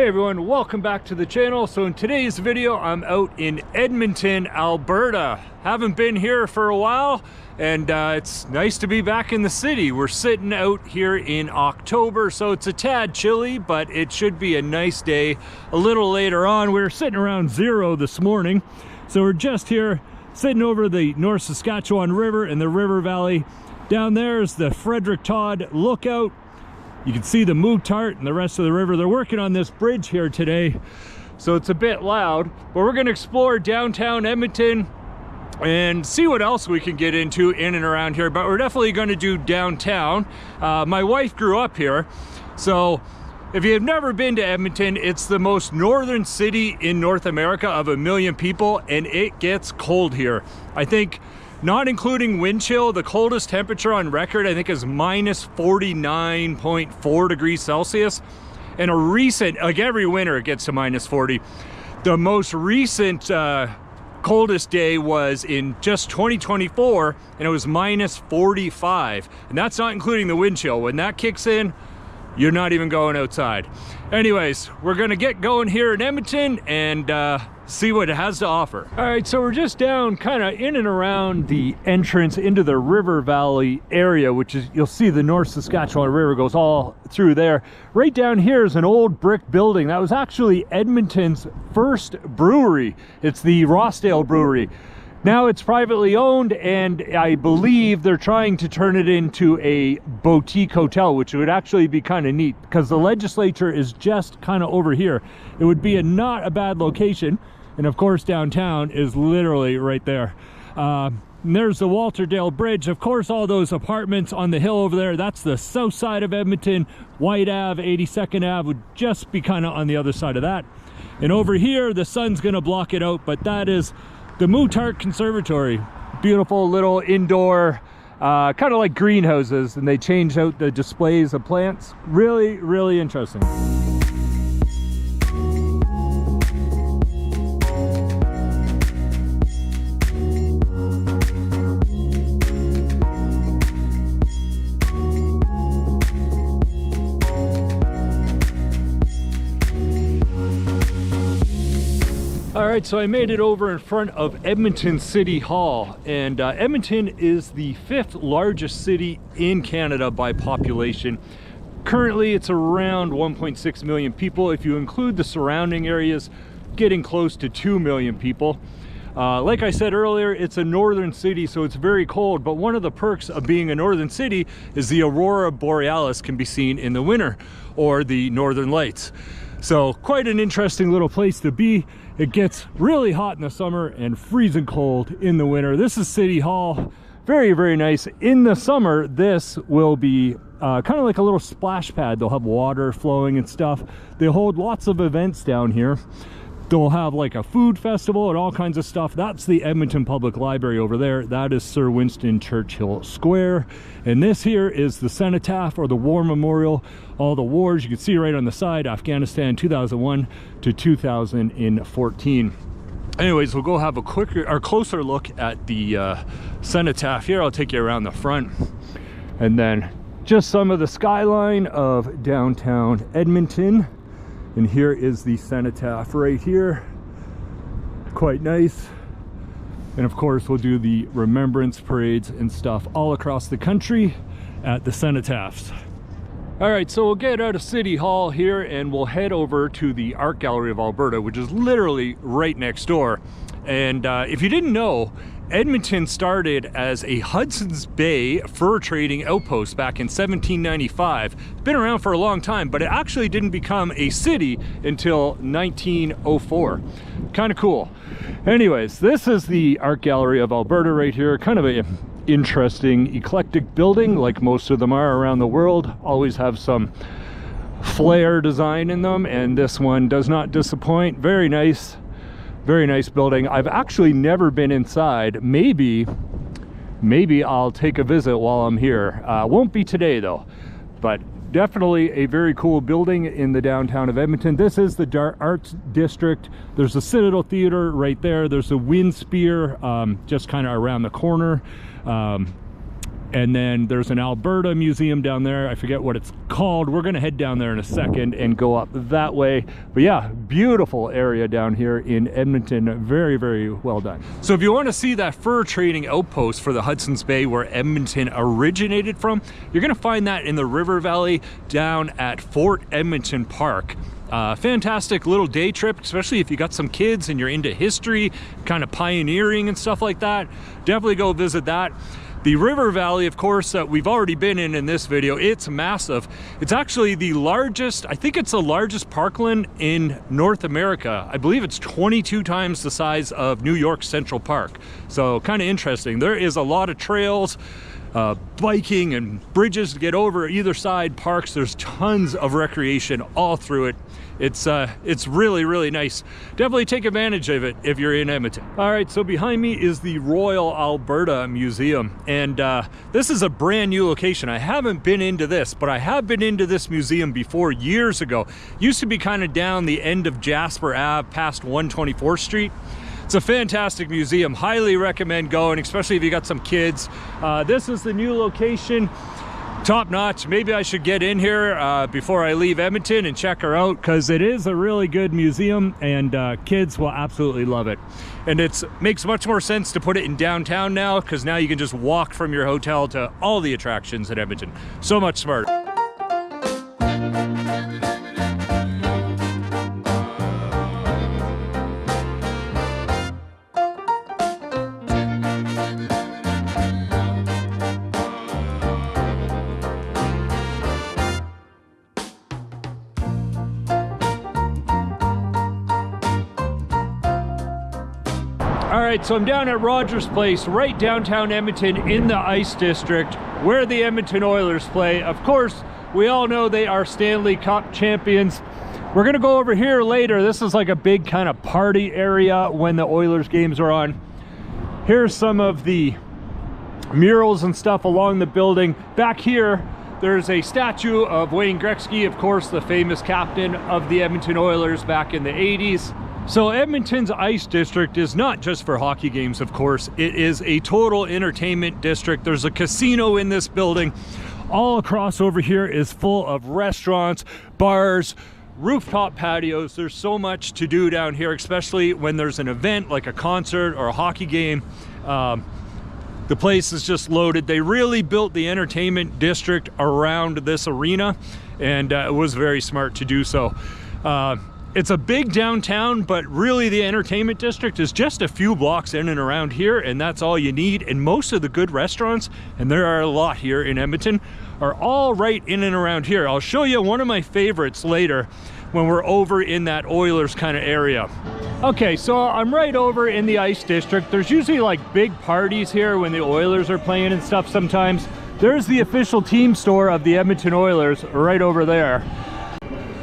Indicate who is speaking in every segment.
Speaker 1: Hey everyone, welcome back to the channel. So in today's video, I'm out in Edmonton, Alberta. Haven't been here for a while, and it's nice to be back in the city. We're sitting out here in October, so it's a tad chilly, but it should be a nice day a little later on. We were sitting around 0 this morning, so we're just here sitting over the North Saskatchewan River and the river valley. Down there is the Frederick Todd Lookout. You can see the Mootart and the rest of the river. They're working on this bridge here today, so it's a bit loud, but we're going to explore downtown Edmonton and see what else we can get into in and around here. But we're definitely going to do downtown. My wife grew up here, so if you have never been to Edmonton, it's the most northern city in North America of 1 million people, and it gets cold here. I think, not including wind chill, the coldest temperature on record I think is minus 49.4 degrees Celsius. And a recent, like every winter it gets to minus 40. The most recent coldest day was in just 2024, and it was minus 45. And that's not including the wind chill. When that kicks in, you're not even going outside. Anyways, we're gonna get going here in Edmonton and see what it has to offer. All right, so we're just down kind of in and around the entrance into the river valley area, which is, you'll see the North Saskatchewan River goes all through there. Right down here is an old brick building that was actually Edmonton's first brewery. It's the Rossdale Brewery. Now it's privately owned, and I believe they're trying to turn it into a boutique hotel, which would actually be kind of neat because the legislature is just kind of over here. It would be not a bad location. And of course, downtown is literally right there. And there's the Walterdale Bridge. Of course, all those apartments on the hill over there, that's the south side of Edmonton. White Ave, 82nd Ave would just be kind of on the other side of that. And over here, the sun's gonna block it out, but that is the Mootart Conservatory. Beautiful little indoor, kind of like greenhouses, and they changed out the displays of plants. Really, really interesting. All right, so I made it over in front of Edmonton City Hall, and Edmonton is the 5th largest city in Canada by population. Currently, it's around 1.6 million people. If you include the surrounding areas, getting close to 2 million people. Like I said earlier, it's a northern city, so it's very cold, but one of the perks of being a northern city is the Aurora Borealis can be seen in the winter, or the Northern Lights. So quite an interesting little place to be. It gets really hot in the summer and freezing cold in the winter. This is City Hall. Very, very nice. In the summer, this will be kind of like a little splash pad. They'll have water flowing and stuff. They hold lots of events down here. They'll have like a food festival and all kinds of stuff. That's the Edmonton Public Library over there. That is Sir Winston Churchill Square. And this here is the cenotaph, or the war memorial. All the wars, you can see right on the side, Afghanistan 2001 to 2014. Anyways, we'll go have a closer look at the cenotaph here. I'll take you around the front. And then just some of the skyline of downtown Edmonton. And here is the cenotaph right here. Quite nice. And of course, we'll do the remembrance parades and stuff all across the country at the cenotaphs. All right, so we'll get out of City Hall here and we'll head over to the Art Gallery of Alberta, which is literally right next door. And if you didn't know, Edmonton started as a Hudson's Bay fur trading outpost back in 1795. It's been around for a long time, but it actually didn't become a city until 1904. Kind of cool. Anyways, this is the Art Gallery of Alberta right here. Kind of a interesting, eclectic building, like most of them are around the world. Always have some flair design in them, and this one does not disappoint. Very nice. Very nice building. I've actually never been inside. Maybe I'll take a visit while I'm here. Won't be today though, but definitely a very cool building in the downtown of Edmonton. This is the Arts District. There's the Citadel Theatre right there. There's the Wind Spear just kind of around the corner. And then there's an Alberta museum down there. I forget what it's called. We're gonna head down there in a second and go up that way. But yeah, beautiful area down here in Edmonton. Very, very well done. So if you want to see that fur trading outpost for the Hudson's Bay where Edmonton originated from, you're gonna find that in the river valley down at Fort Edmonton Park. Fantastic little day trip, especially if you got some kids and you're into history, kind of pioneering and stuff like that. Definitely go visit that. The river valley, of course, that we've already been in this video, it's massive. It's actually the largest, I think it's the largest parkland in North America. I believe it's 22 times the size of New York Central Park. So kind of interesting. There is a lot of trails, biking and bridges to get over either side, parks. There's tons of recreation all through it. It's really, really nice. Definitely take advantage of it if you're in Edmonton. All right, so behind me is the Royal Alberta Museum, and this is a brand new location. I haven't been into this, but I have been into this museum before years ago. Used to be kind of down the end of Jasper Ave past 124th Street. It's a fantastic museum. Highly recommend going, especially if you got some kids. This is the new location. Top notch. Maybe I should get in here before I leave Edmonton and check her out, because it is a really good museum and kids will absolutely love it. And it makes much more sense to put it in downtown now, because now you can just walk from your hotel to all the attractions in Edmonton. So much smarter. All right, so I'm down at Rogers Place, right downtown Edmonton in the Ice District, where the Edmonton Oilers play. Of course, we all know they are Stanley Cup champions. We're gonna go over here later. This is like a big kind of party area when the Oilers games are on. Here's some of the murals and stuff along the building. Back here, there's a statue of Wang Gretzky, of course, the famous captain of the Edmonton Oilers back in the 80s. So Edmonton's Ice District is not just for hockey games, of course. It is a total entertainment district. There's a casino in this building. All across over here is full of restaurants, bars, rooftop patios. There's so much to do down here, especially when there's an event like a concert or a hockey game. The place is just loaded. They really built the entertainment district around this arena, and it was very smart to do so. It's a big downtown, but really the entertainment district is just a few blocks in and around here, and that's all you need. And most of the good restaurants, and there are a lot here in Edmonton, are all right in and around here. I'll show you one of my favorites later when we're over in that Oilers kind of area. Okay, so I'm right over in the Ice District. There's usually like big parties here when the Oilers are playing and stuff sometimes. There's the official team store of the Edmonton Oilers right over there.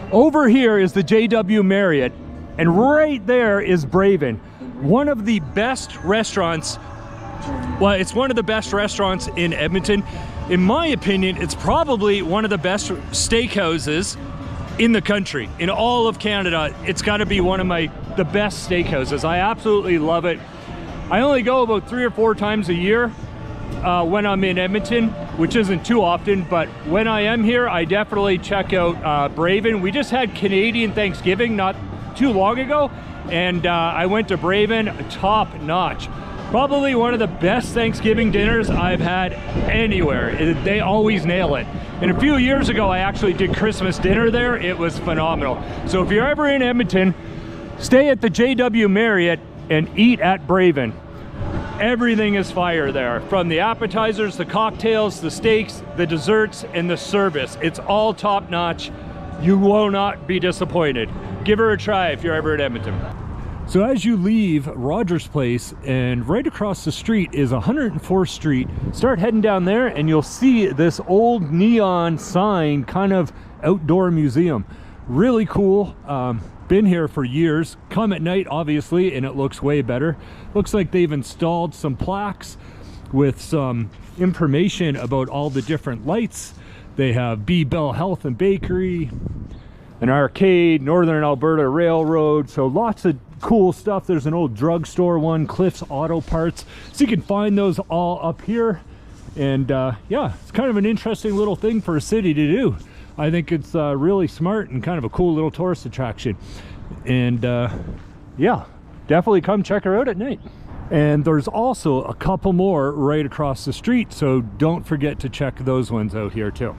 Speaker 1: Over here is the JW Marriott, and right there is Braven, one of the best restaurants. Well, it's one of the best restaurants in Edmonton. In my opinion, it's probably one of the best steakhouses in the country. In all of Canada, it's got to be one of the best steakhouses. I absolutely love it. I only go about 3 or 4 times a year when I'm in Edmonton, which isn't too often, but when I am here, I definitely check out Braven. We just had Canadian Thanksgiving not too long ago, and I went to Braven, top notch. Probably one of the best Thanksgiving dinners I've had anywhere. They always nail it. And a few years ago, I actually did Christmas dinner there. It was phenomenal. So if you're ever in Edmonton, stay at the JW Marriott and eat at Braven. Everything is fire there, from the appetizers, the cocktails, the steaks, the desserts, and the service. It's all top notch. You will not be disappointed. Give her a try if you're ever in Edmonton. So as you leave Rogers Place, and right across the street is 104th Street, start heading down there and you'll see this old neon sign, kind of outdoor museum. Really cool. Been here for years. Come at night, obviously, and it looks way better. Looks like they've installed some plaques with some information about all the different lights. They have B Bell Health and Bakery, an arcade, Northern Alberta Railroad, so lots of cool stuff. There's an old drugstore one, Cliff's Auto Parts, so you can find those all up here. And yeah, it's kind of an interesting little thing for a city to do. I think it's really smart and kind of a cool little tourist attraction. And yeah, definitely come check her out at night. And there's also a couple more right across the street, so don't forget to check those ones out here too.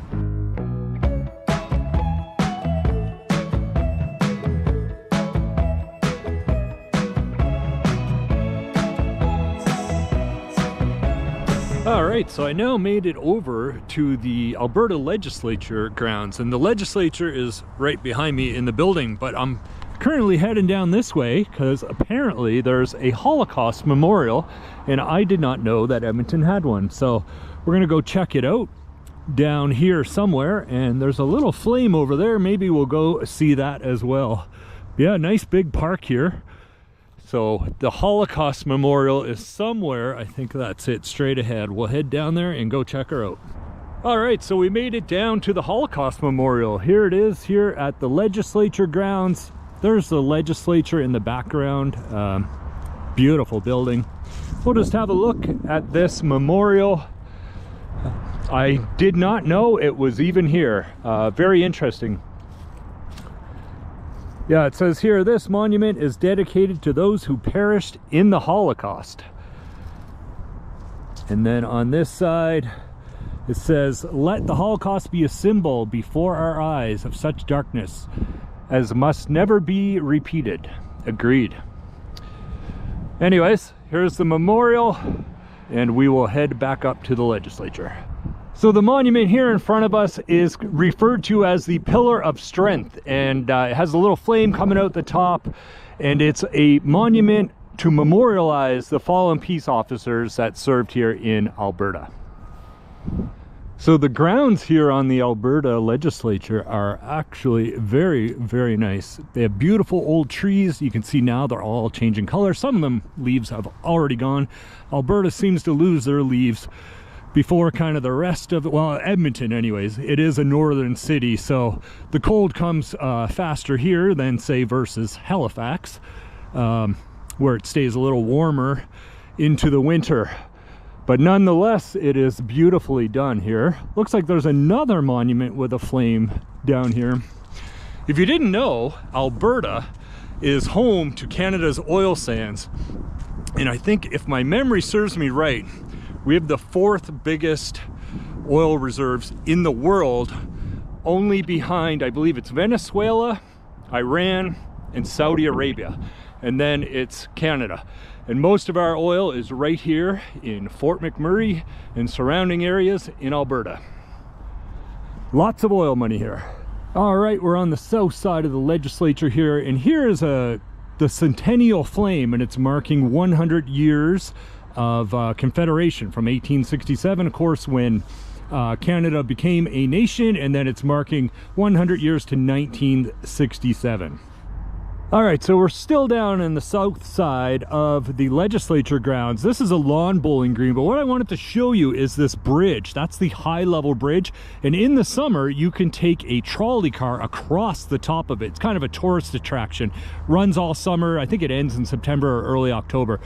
Speaker 1: All right, so I now made it over to the Alberta Legislature grounds, and the Legislature is right behind me in the building, but I'm currently heading down this way because apparently there's a Holocaust memorial, and I did not know that Edmonton had one. So we're gonna go check it out down here somewhere, and there's a little flame over there. Maybe we'll go see that as well. Yeah, nice big park here. So the Holocaust Memorial is somewhere. I think that's it, straight ahead. We'll head down there and go check her out. All right, so we made it down to the Holocaust Memorial. Here it is, here at the Legislature grounds. There's the Legislature in the background. Beautiful building. We'll just have a look at this memorial. I did not know it was even here. Very interesting. Yeah, it says here, this monument is dedicated to those who perished in the Holocaust. And then on this side, it says, let the Holocaust be a symbol before our eyes of such darkness as must never be repeated. Agreed. Anyways, here's the memorial, and we will head back up to the Legislature. So the monument here in front of us is referred to as the Pillar of Strength, and it has a little flame coming out the top, and it's a monument to memorialize the fallen peace officers that served here in Alberta. So the grounds here on the Alberta Legislature are actually very, very nice. They have beautiful old trees. You can see now they're all changing color. Some of them leaves have already gone. Alberta seems to lose their leaves before kind of the rest of, well, Edmonton anyways. It is a northern city, so the cold comes faster here than, say, versus Halifax, where it stays a little warmer into the winter. But nonetheless, it is beautifully done here. Looks like there's another monument with a flame down here. If you didn't know, Alberta is home to Canada's oil sands. And I think, if my memory serves me right, we have the 4th biggest oil reserves in the world, only behind, I believe it's Venezuela, Iran, and Saudi Arabia. And then it's Canada. And most of our oil is right here in Fort McMurray and surrounding areas in Alberta. Lots of oil money here. All right, we're on the south side of the Legislature here, and here is the centennial flame, and it's marking 100 years of Confederation from 1867, of course, when Canada became a nation, and then it's marking 100 years to 1967. All right, so we're still down in the south side of the Legislature grounds. This is a lawn bowling green, but what I wanted to show you is this bridge. That's the high-level bridge, and in the summer, you can take a trolley car across the top of it. It's kind of a tourist attraction. Runs all summer. I think it ends in September or early October.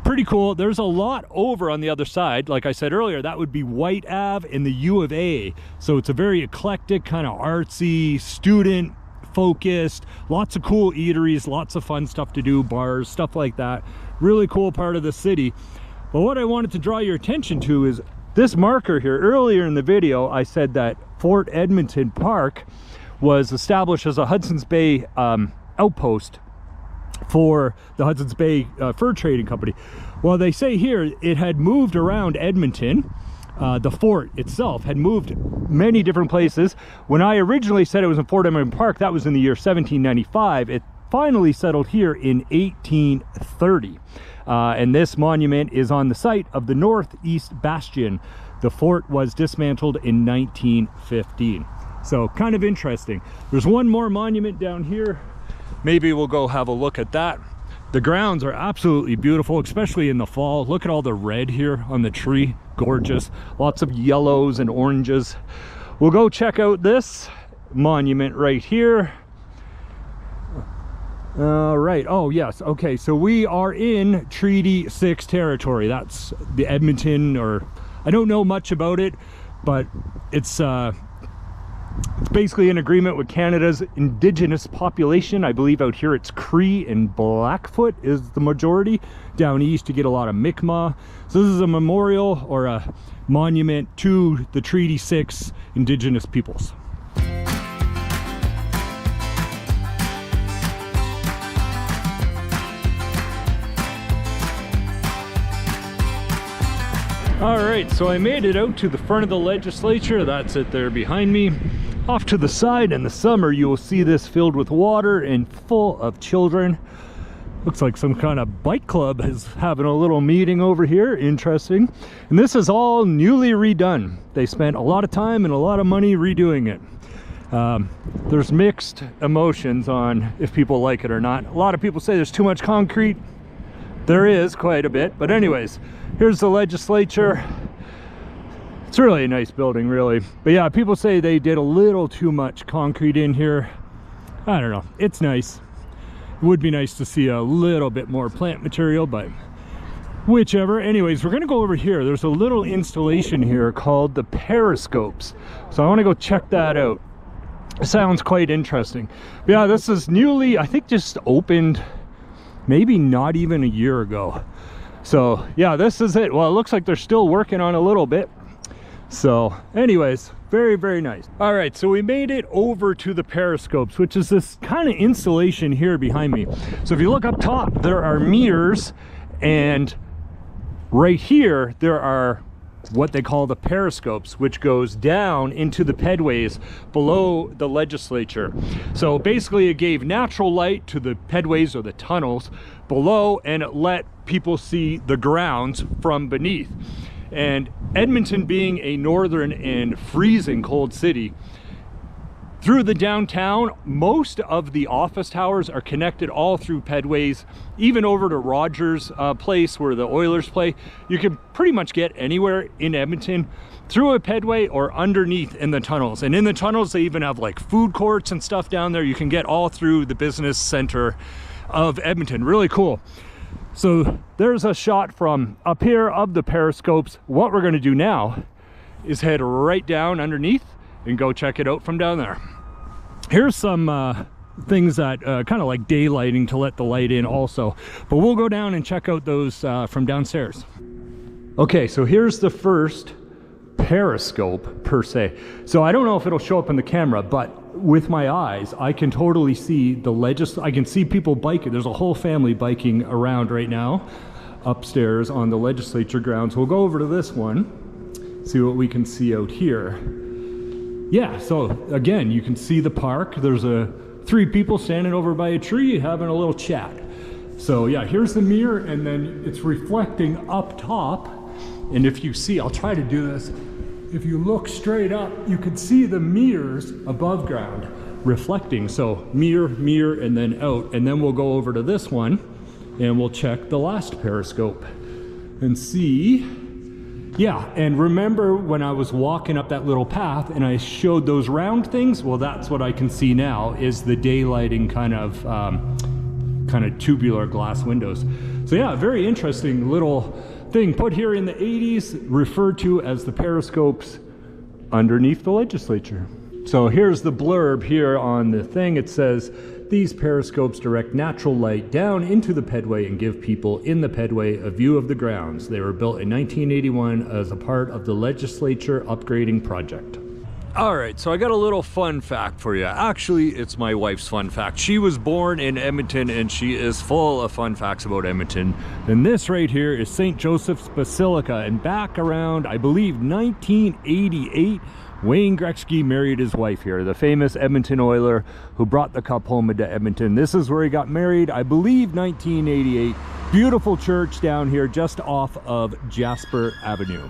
Speaker 1: Pretty cool. There's a lot over on the other side. Like I said earlier, that would be White Ave and the U of A. So it's a very eclectic, kind of artsy, student focused, lots of cool eateries, lots of fun stuff to do, bars, stuff like that. Really cool part of the city. But what I wanted to draw your attention to is this marker here. Earlier in the video, I said that Fort Edmonton Park was established as a Hudson's Bay outpost for the Hudson's Bay Fur Trading Company. Well, they say here it had moved around Edmonton. The fort itself had moved many different places. When I originally said it was in Fort Edmonton Park, that was in the year 1795. It finally settled here in 1830. And this monument is on the site of the Northeast Bastion. The fort was dismantled in 1915. So kind of interesting. There's one more monument down here. Maybe we'll go have a look at that. The grounds are absolutely beautiful, especially in the fall. Look at all the red here on the tree. Gorgeous. Lots of yellows and oranges. We'll go check out this monument right here. All right. Oh, yes. Okay. So we are in Treaty 6 territory. That's the Edmonton, or I don't know much about it, but it's basically an agreement with Canada's indigenous population. I believe out here it's Cree and Blackfoot is the majority. Down east you get a lot of Mi'kmaq. So this is a memorial or a monument to the Treaty 6 indigenous peoples. All right, so I made it out to the front of the legislature. That's it there behind me. Off to the side in the summer, you will see this filled with water and full of children. Looks like some kind of bike club is having a little meeting over here. Interesting. And this is all newly redone. They spent a lot of time and a lot of money redoing it. There's mixed emotions on if people like it or not. A lot of people say there's too much concrete. There is quite a bit, but anyways, here's the legislature. It's really a nice building, really. But yeah, people say they did a little too much concrete in here. I don't know, it's nice. It would be nice to see a little bit more plant material, but whichever. Anyways, we're gonna go over here. There's a little installation here called the Periscopes. So I wanna go check that out. It sounds quite interesting. But yeah, this is newly, I think just opened maybe not even a year ago. So yeah, this is it. Well, it looks like they're still working on a little bit. So anyways, very, very nice. All right, so we made it over to the Periscopes, which is this kind of installation here behind me. So if you look up top, there are mirrors, and right here, there are what they call the Periscopes, which goes down into the pedways below the legislature. So basically it gave natural light to the pedways or the tunnels below, and it let people see the grounds from beneath. And Edmonton being a northern and freezing cold city, through the downtown, most of the office towers are connected all through pedways, even over to Rogers Place where the Oilers play. You can pretty much get anywhere in Edmonton through a pedway or underneath in the tunnels. And in the tunnels, they even have like food courts and stuff down there. You can get all through the business center of Edmonton. Really cool. So there's a shot from up here of the Periscopes. What we're going to do now is head right down underneath and go check it out from down there. Here's some things that kind of like daylighting to let the light in also, but we'll go down and check out those from downstairs. Okay, so here's the first periscope per se. So I don't know if it'll show up in the camera, but with my eyes I can totally see the I can see people biking. There's a whole family biking around right now upstairs on the legislature grounds. We'll go over to this one, see what we can see out here. Yeah, so again, you can see the park. There's three people standing over by a tree having a little chat. So yeah, here's the mirror, and then it's reflecting up top. And if you see, I'll try to do this. If you look straight up, you can see the mirrors above ground reflecting. So mirror, mirror, and then out. And then we'll go over to this one and we'll check the last periscope and see. Yeah, and remember when I was walking up that little path and I showed those round things? Well, that's what I can see now, is the daylighting kind of tubular glass windows. So yeah, very interesting little thing put here in the 80s, referred to as the Periscopes underneath the legislature. So here's the blurb here on the thing. It says, these periscopes direct natural light down into the pedway and give people in the pedway a view of the grounds. They were built in 1981 as a part of the legislature upgrading project. All right, so I got a little fun fact for you. Actually, it's my wife's fun fact. She was born in Edmonton and she is full of fun facts about Edmonton. And this right here is St. Joseph's Basilica. And back around, I believe, 1988, Wang Gretzky married his wife here, the famous Edmonton Oiler who brought the cup home into Edmonton. This is where he got married, I believe 1988. Beautiful church down here just off of Jasper Avenue.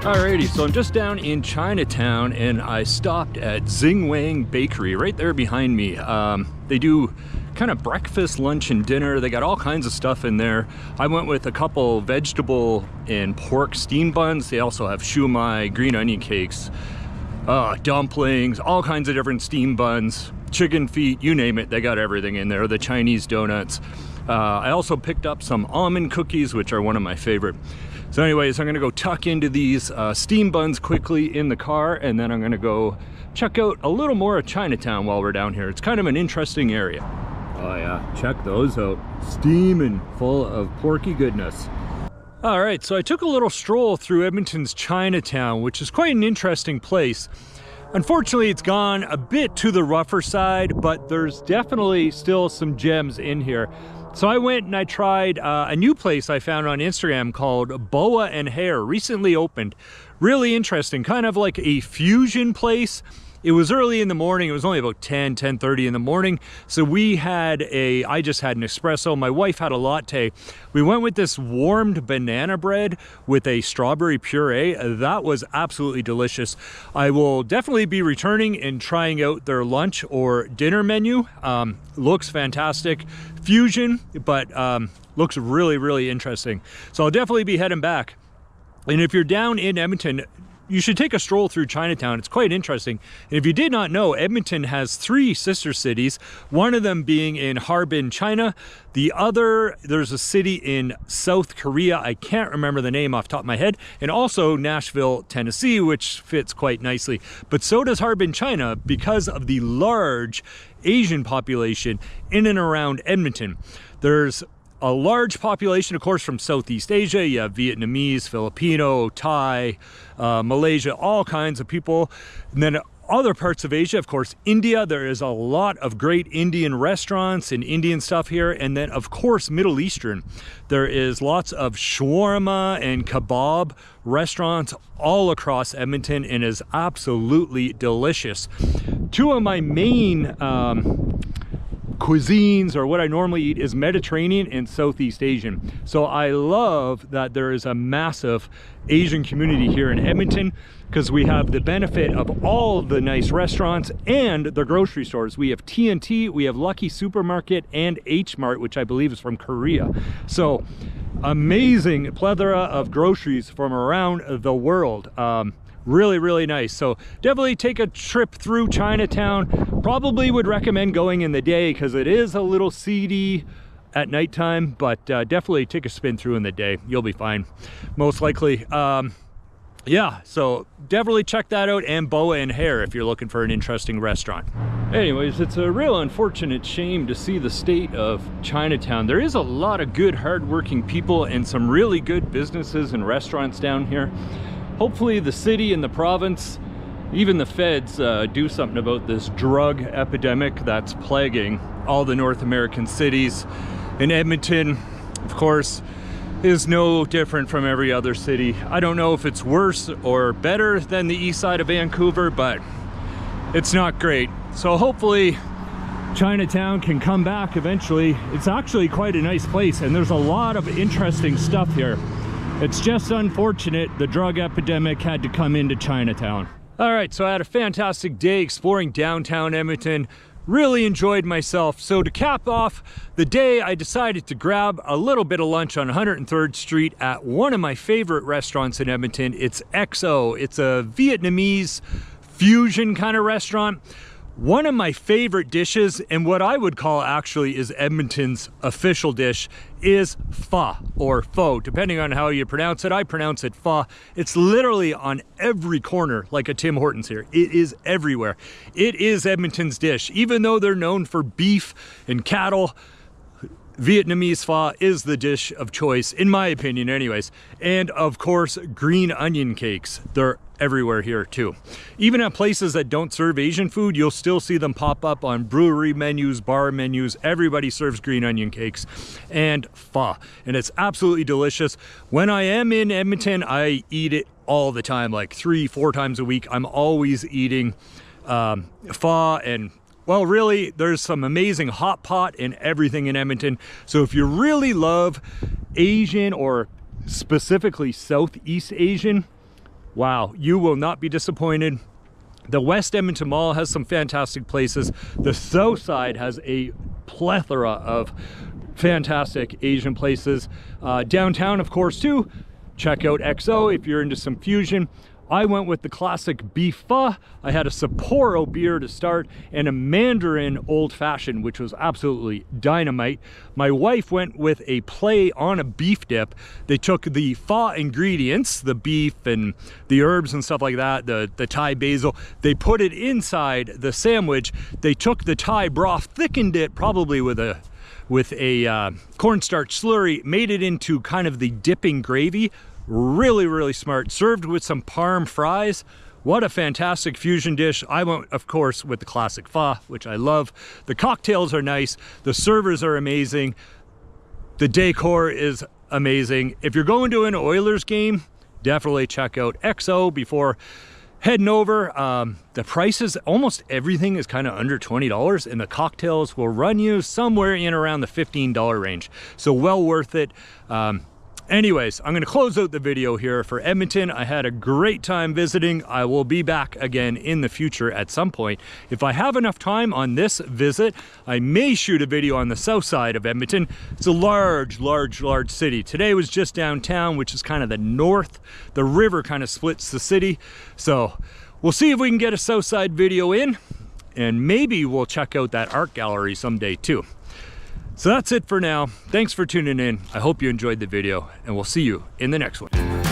Speaker 1: Alrighty, so I'm just down in Chinatown and I stopped at Xing Bakery right there behind me. They do kind of breakfast, lunch, and dinner. They got all kinds of stuff in there. I went with a couple vegetable and pork steam buns. They also have shumai, green onion cakes, dumplings, all kinds of different steam buns, chicken feet, you name it, they got everything in there. The Chinese donuts. I also picked up some almond cookies, which are one of my favorite. So anyways, I'm gonna go tuck into these steam buns quickly in the car, and then I'm gonna go check out a little more of Chinatown while we're down here. It's kind of an interesting area. Oh yeah, check those out. Steaming full of porky goodness. All right, so I took a little stroll through Edmonton's Chinatown, which is quite an interesting place. Unfortunately, it's gone a bit to the rougher side, but there's definitely still some gems in here. So I went and I tried a new place I found on Instagram called Boa Hare, recently opened. Really interesting, kind of like a fusion place. It was early in the morning. It was only about 10:30 in the morning. So I just had an espresso. My wife had a latte. We went with this warmed banana bread with a strawberry puree. That was absolutely delicious. I will definitely be returning and trying out their lunch or dinner menu. Looks fantastic. Fusion, but looks really, really interesting. So I'll definitely be heading back. And if you're down in Edmonton, you should take a stroll through Chinatown. It's quite interesting. And if you did not know, Edmonton has 3 sister cities, one of them being in Harbin, China. The other, there's a city in South Korea. I can't remember the name off the top of my head. And also Nashville, Tennessee, which fits quite nicely. But so does Harbin, China, because of the large Asian population in and around Edmonton. There's a large population, of course, from Southeast Asia. You have Vietnamese, Filipino, Thai, Malaysia, all kinds of people. And then other parts of Asia, of course, India. There is a lot of great Indian restaurants and Indian stuff here. And then, of course, Middle Eastern. There is lots of shawarma and kebab restaurants all across Edmonton, and is absolutely delicious. 2 of my main cuisines, or what I normally eat, is Mediterranean and Southeast Asian. So I love that there is a massive Asian community here in Edmonton, because we have the benefit of all the nice restaurants and the grocery stores. We have T&T, we have Lucky Supermarket, and H Mart, which I believe is from Korea. So amazing plethora of groceries from around the world. Really, really nice. So definitely take a trip through Chinatown. Probably would recommend going in the day because it is a little seedy at nighttime, but definitely take a spin through in the day. You'll be fine, most likely. Yeah, so definitely check that out, and Boa Hare if you're looking for an interesting restaurant. Anyways, it's a real unfortunate shame to see the state of Chinatown. There is a lot of good, hardworking people and some really good businesses and restaurants down here. Hopefully the city and the province, even the feds, do something about this drug epidemic that's plaguing all the North American cities. And Edmonton, of course, is no different from every other city. I don't know if it's worse or better than the east side of Vancouver, but it's not great. So hopefully Chinatown can come back eventually. It's actually quite a nice place, and there's a lot of interesting stuff here. It's just unfortunate the drug epidemic had to come into Chinatown. All right, so I had a fantastic day exploring downtown Edmonton. Really enjoyed myself. So to cap off the day, I decided to grab a little bit of lunch on 103rd Street at one of my favorite restaurants in Edmonton. It's XO. It's a Vietnamese fusion kind of restaurant. One of my favorite dishes, and what I would call actually is Edmonton's official dish, is pho, or pho, depending on how you pronounce it. I pronounce it pho. It's literally on every corner, like a Tim Hortons here. It is everywhere. It is Edmonton's dish. Even though they're known for beef and cattle, Vietnamese pho is the dish of choice, in my opinion anyways. And of course, green onion cakes. They're everywhere here too. Even at places that don't serve Asian food, you'll still see them pop up on brewery menus, bar menus. Everybody serves green onion cakes and pho, and it's absolutely delicious. When I am in Edmonton, I eat it all the time, like 3-4 times a week. I'm always eating pho, and well, really, there's some amazing hot pot and everything in Edmonton. So if you really love Asian, or specifically Southeast Asian, wow, you will not be disappointed. The West Edmonton Mall has some fantastic places. The South Side has a plethora of fantastic Asian places. Downtown, of course, too. Check out XO if you're into some fusion. I went with the classic beef pho. I had a Sapporo beer to start and a Mandarin old fashioned, which was absolutely dynamite. My wife went with a play on a beef dip. They took the pho ingredients, the beef and the herbs and stuff like that, the Thai basil, they put it inside the sandwich. They took the Thai broth, thickened it probably with a cornstarch slurry, made it into kind of the dipping gravy. Really, really smart. Served with some parm fries. What a fantastic fusion dish. I went, of course, with the classic pho, which I love. The cocktails are nice. The servers are amazing. The decor is amazing. If you're going to an Oilers game, definitely check out XO before heading over. The prices, almost everything is kind of under $20, and the cocktails will run you somewhere in around the $15 range. So well worth it. Anyways, I'm going to close out the video here for Edmonton. I had a great time visiting. I will be back again in the future at some point. If I have enough time on this visit, I may shoot a video on the south side of Edmonton. It's a large city. Today was just downtown, which is kind of the north. The river kind of splits the city. So we'll see if we can get a south side video in, and maybe we'll check out that art gallery someday too. So that's it for now. Thanks for tuning in. I hope you enjoyed the video, and we'll see you in the next one.